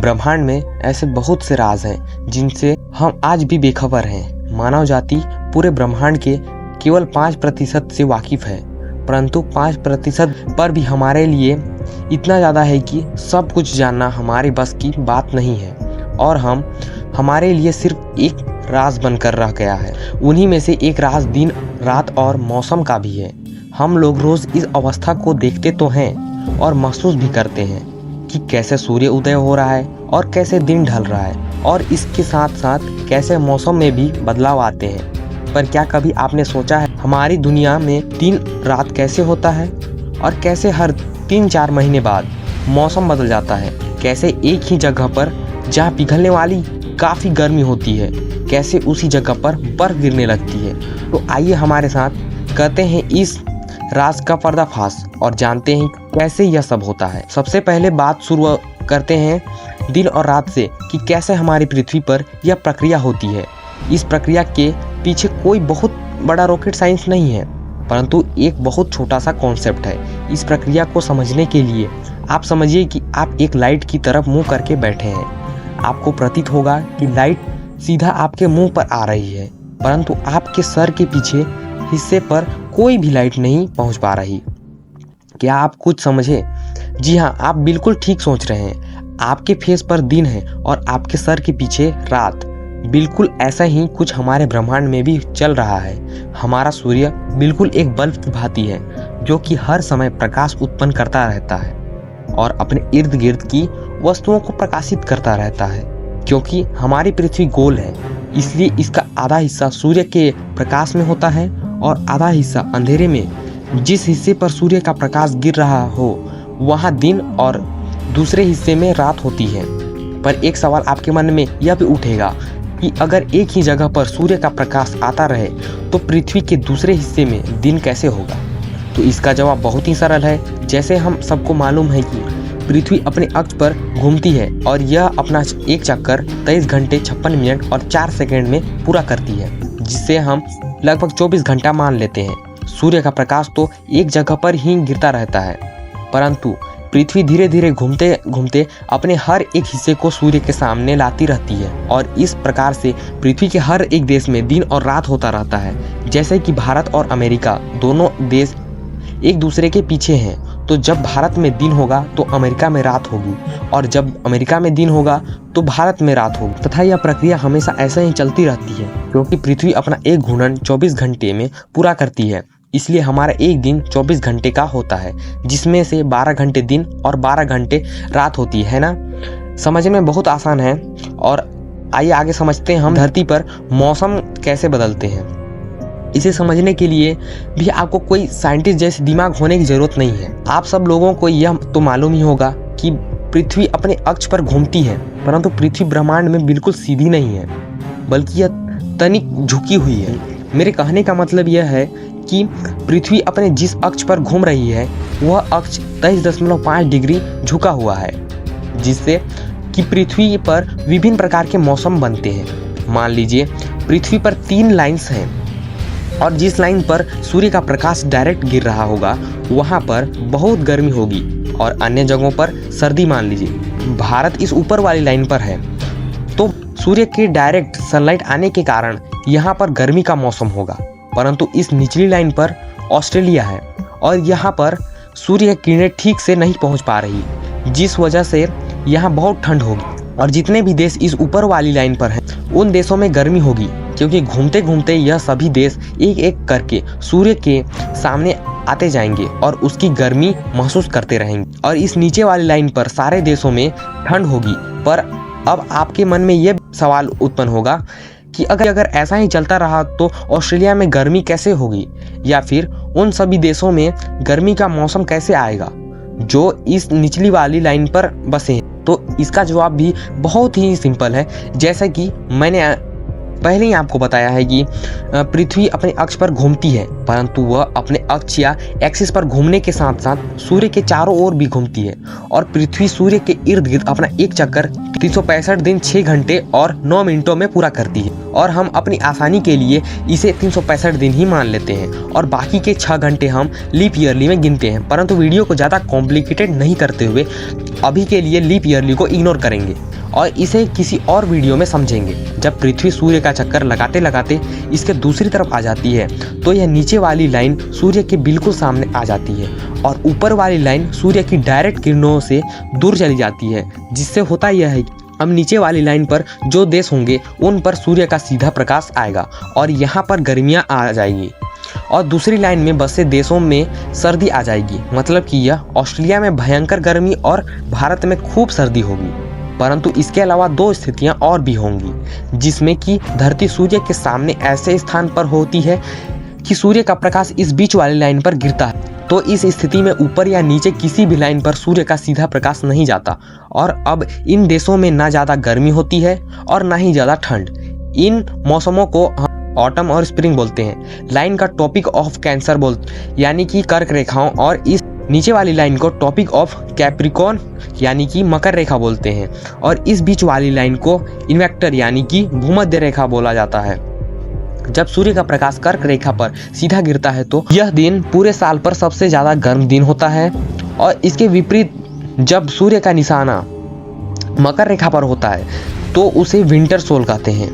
ब्रह्मांड में ऐसे बहुत से राज हैं जिनसे हम आज भी बेखबर हैं। मानव जाति पूरे ब्रह्मांड के केवल 5% से वाकिफ है, परंतु 5% पर भी हमारे लिए इतना ज़्यादा है कि सब कुछ जानना हमारे बस की बात नहीं है और हमारे लिए सिर्फ एक राज बनकर रह गया है। उन्हीं में से एक राज दिन रात और मौसम का भी है। हम लोग रोज़ इस अवस्था को देखते तो हैं और महसूस भी करते हैं कि कैसे सूर्य उदय हो रहा है और कैसे दिन ढल रहा है और इसके साथ साथ कैसे मौसम में भी बदलाव आते हैं। पर क्या कभी आपने सोचा है हमारी दुनिया में दिन रात कैसे होता है और कैसे हर 3-4 महीने बाद मौसम बदल जाता है? कैसे एक ही जगह पर जहाँ पिघलने वाली काफ़ी गर्मी होती है, कैसे उसी जगह पर बर्फ गिरने लगती है। तो आइए हमारे साथ करते हैं इस राज का पर्दाफाश और जानते हैं कैसे यह सब होता है। सबसे पहले बात शुरू करते हैं दिन और रात से कि कैसे हमारी पृथ्वी पर यह प्रक्रिया होती है। इस प्रक्रिया के पीछे कोई बहुत बड़ा रॉकेट साइंस नहीं है, परंतु एक बहुत छोटा सा कॉन्सेप्ट है। इस प्रक्रिया को समझने के लिए आप समझिए कि आप एक लाइट की तरफ मुंह करके बैठे हैं। आपको प्रतीत होगा कि लाइट सीधा आपके मुंह पर आ रही है, परंतु आपके सर के पीछे हिस्से पर कोई भी लाइट नहीं पहुंच पा रही। क्या आप कुछ समझे? जी हाँ, आप बिल्कुल ठीक सोच रहे हैं। आपके फेस पर दिन है और आपके सर के पीछे रात। बिल्कुल ऐसा ही कुछ हमारे ब्रह्मांड में भी चल रहा है। हमारा सूर्य बिल्कुल एक बल्ब की भांति है जो कि हर समय प्रकाश उत्पन्न करता रहता है और अपने इर्द गिर्द की वस्तुओं को प्रकाशित करता रहता है। क्योंकि हमारी पृथ्वी गोल है, इसलिए इसका आधा हिस्सा सूर्य के प्रकाश में होता है और आधा हिस्सा अंधेरे में। जिस हिस्से पर सूर्य का प्रकाश गिर रहा हो वहाँ दिन और दूसरे हिस्से में रात होती है। पर एक सवाल आपके मन में यह भी उठेगा कि अगर एक ही जगह पर सूर्य का प्रकाश आता रहे तो पृथ्वी के दूसरे हिस्से में दिन कैसे होगा? तो इसका जवाब बहुत ही सरल है। जैसे हम सबको मालूम है कि पृथ्वी अपने अक्ष पर घूमती है और यह अपना एक चक्कर 23 घंटे 56 मिनट और 4 सेकंड में पूरा करती है, जिससे हम लगभग 24 घंटा मान लेते हैं। सूर्य का प्रकाश तो एक जगह पर ही गिरता रहता है, परंतु पृथ्वी धीरे धीरे घूमते घूमते अपने हर एक हिस्से को सूर्य के सामने लाती रहती है और इस प्रकार से पृथ्वी के हर एक देश में दिन और रात होता रहता है। जैसे कि भारत और अमेरिका दोनों देश एक दूसरे के पीछे हैं, तो जब भारत में दिन होगा तो अमेरिका में रात होगी और जब अमेरिका में दिन होगा तो भारत में रात होगी। तथा यह प्रक्रिया हमेशा ऐसे ही चलती रहती है क्योंकि पृथ्वी अपना एक घूर्णन 24 घंटे में पूरा करती है। इसलिए हमारा एक दिन 24 घंटे का होता है, जिसमें से 12 घंटे दिन और 12 घंटे रात होती है ना। समझने में बहुत आसान है। और आइए आगे समझते हैं हम धरती पर मौसम कैसे बदलते हैं। इसे समझने के लिए भी आपको कोई साइंटिस्ट जैसे दिमाग होने की जरूरत नहीं है। आप सब लोगों को यह तो मालूम ही होगा कि पृथ्वी अपने अक्ष पर घूमती है, परंतु पृथ्वी ब्रह्मांड में बिल्कुल सीधी नहीं है, बल्कि यह तनिक झुकी हुई है। मेरे कहने का मतलब यह है कि पृथ्वी अपने जिस अक्ष पर घूम रही है वह अक्ष 23.5 डिग्री झुका हुआ है, जिससे कि पृथ्वी पर विभिन्न प्रकार के मौसम बनते हैं। मान लीजिए पृथ्वी पर 3 लाइन्स हैं और जिस लाइन पर सूर्य का प्रकाश डायरेक्ट गिर रहा होगा वहाँ पर बहुत गर्मी होगी और अन्य जगहों पर सर्दी। मान लीजिए भारत इस ऊपर वाली लाइन पर है, तो सूर्य के डायरेक्ट सनलाइट आने के कारण यहाँ पर गर्मी का मौसम होगा, परंतु इस निचली लाइन पर ऑस्ट्रेलिया है और यहाँ पर सूर्य की किरणें ठीक से नहीं पहुँच पा रही, जिस वजह से यहाँ बहुत ठंड होगी। और जितने भी देश इस ऊपर वाली लाइन पर हैं उन देशों में गर्मी होगी, क्योंकि घूमते घूमते यह सभी देश एक एक करके सूर्य के सामने आते जाएंगे और उसकी गर्मी महसूस करते रहेंगे। और इस नीचे वाली लाइन पर सारे देशों में ठंड होगी। पर अब आपके मन में यह सवाल उत्पन्न होगा कि अगर ऐसा ही चलता रहा तो ऑस्ट्रेलिया में गर्मी कैसे होगी, या फिर उन सभी देशों में गर्मी का मौसम कैसे आएगा जो इस निचली वाली लाइन पर बसे हैं? तो इसका जवाब भी बहुत ही सिंपल है। जैसा कि मैंने पहले ही आपको बताया है कि पृथ्वी अपने अक्ष पर घूमती है, परंतु वह अपने अक्ष या एक्सिस पर घूमने के साथ साथ सूर्य के चारों ओर भी घूमती है और पृथ्वी सूर्य के इर्द गिर्द अपना एक चक्कर 365 दिन 6 घंटे और 9 मिनटों में पूरा करती है। और हम अपनी आसानी के लिए इसे 365 दिन ही मान लेते हैं और बाकी के 6 घंटे हम लीप ईयरली में गिनते हैं। परंतु वीडियो को ज़्यादा कॉम्प्लिकेटेड नहीं करते हुए अभी के लिए लीप ईयरली को इग्नोर करेंगे और इसे किसी और वीडियो में समझेंगे। जब पृथ्वी सूर्य का चक्कर लगाते लगाते इसके दूसरी तरफ आ जाती है तो यह नीचे वाली लाइन सूर्य के बिल्कुल सामने आ जाती है और ऊपर वाली लाइन सूर्य की डायरेक्ट किरणों से दूर चली जाती है, जिससे होता यह है कि हम नीचे वाली लाइन पर जो देश होंगे उन पर सूर्य का सीधा प्रकाश आएगा और यहाँ पर गर्मियाँ आ जाएगी और दूसरी लाइन में बसे देशों में सर्दी आ जाएगी। मतलब कि यह ऑस्ट्रेलिया में भयंकर गर्मी और भारत में खूब सर्दी होगी। परंतु इसके अलावा 2 स्थितियां और भी होंगी, जिसमें कि धरती सूर्य के सामने ऐसे स्थान पर होती है कि सूर्य का प्रकाश इस बीच वाली लाइन पर गिरता है। तो इस स्थिति में ऊपर या नीचे किसी भी लाइन पर सूर्य का सीधा प्रकाश नहीं जाता और अब इन देशों में ना ज़्यादा गर्मी होती है और ना ही ज़्यादा ठंड। इन मौसमों को ऑटम और स्प्रिंग बोलते हैं। लाइन का टॉपिक ऑफ कैंसर यानी कि कर्क रेखाओं और इस नीचे वाली लाइन को टॉपिक ऑफ कैप्रिकॉर्न यानी कि मकर रेखा बोलते हैं और इस बीच वाली लाइन को इन्वेक्टर यानी कि भूमध्य रेखा बोला जाता है। जब सूर्य का प्रकाश कर्क रेखा पर सीधा गिरता है तो यह दिन पूरे साल पर सबसे ज़्यादा गर्म दिन होता है और इसके विपरीत जब सूर्य का निशाना मकर रेखा पर होता है तो उसे विंटर सोल कहते हैं।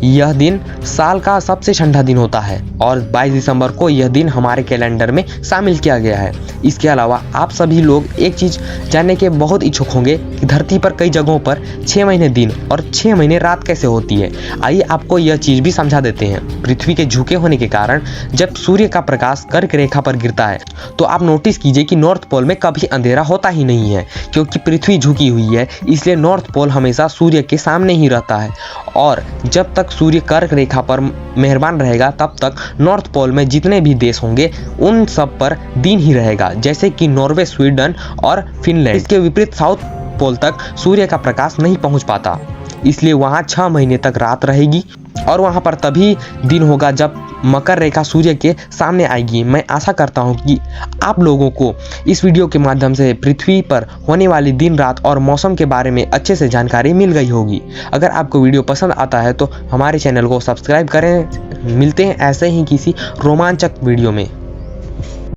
यह दिन साल का सबसे ठंडा दिन होता है और 22 दिसंबर को यह दिन हमारे कैलेंडर में शामिल किया गया है। इसके अलावा आप सभी लोग एक चीज़ जानने के बहुत इच्छुक होंगे कि धरती पर कई जगहों पर 6 महीने दिन और 6 महीने रात कैसे होती है। आइए आपको यह चीज़ भी समझा देते हैं। पृथ्वी के झुके होने के कारण जब सूर्य का प्रकाश कर्क रेखा पर गिरता है तो आप नोटिस कीजिए कि नॉर्थ पोल में कभी अंधेरा होता ही नहीं है, क्योंकि पृथ्वी झुकी हुई है इसलिए नॉर्थ पोल हमेशा सूर्य के सामने ही रहता है और जब तक सूर्य कर्क रेखा पर मेहरबान रहेगा तब तक नॉर्थ पोल में जितने भी देश होंगे उन सब पर दिन ही रहेगा, जैसे कि नॉर्वे, स्वीडन और फिनलैंड। इसके विपरीत साउथ पोल तक सूर्य का प्रकाश नहीं पहुंच पाता, इसलिए वहां 6 महीने तक रात रहेगी और वहां पर तभी दिन होगा जब मकर रेखा सूर्य के सामने आएगी। मैं आशा करता हूं कि आप लोगों को इस वीडियो के माध्यम से पृथ्वी पर होने वाली दिन रात और मौसम के बारे में अच्छे से जानकारी मिल गई होगी। अगर आपको वीडियो पसंद आता है तो हमारे चैनल को सब्सक्राइब करें। मिलते हैं ऐसे ही किसी रोमांचक वीडियो में।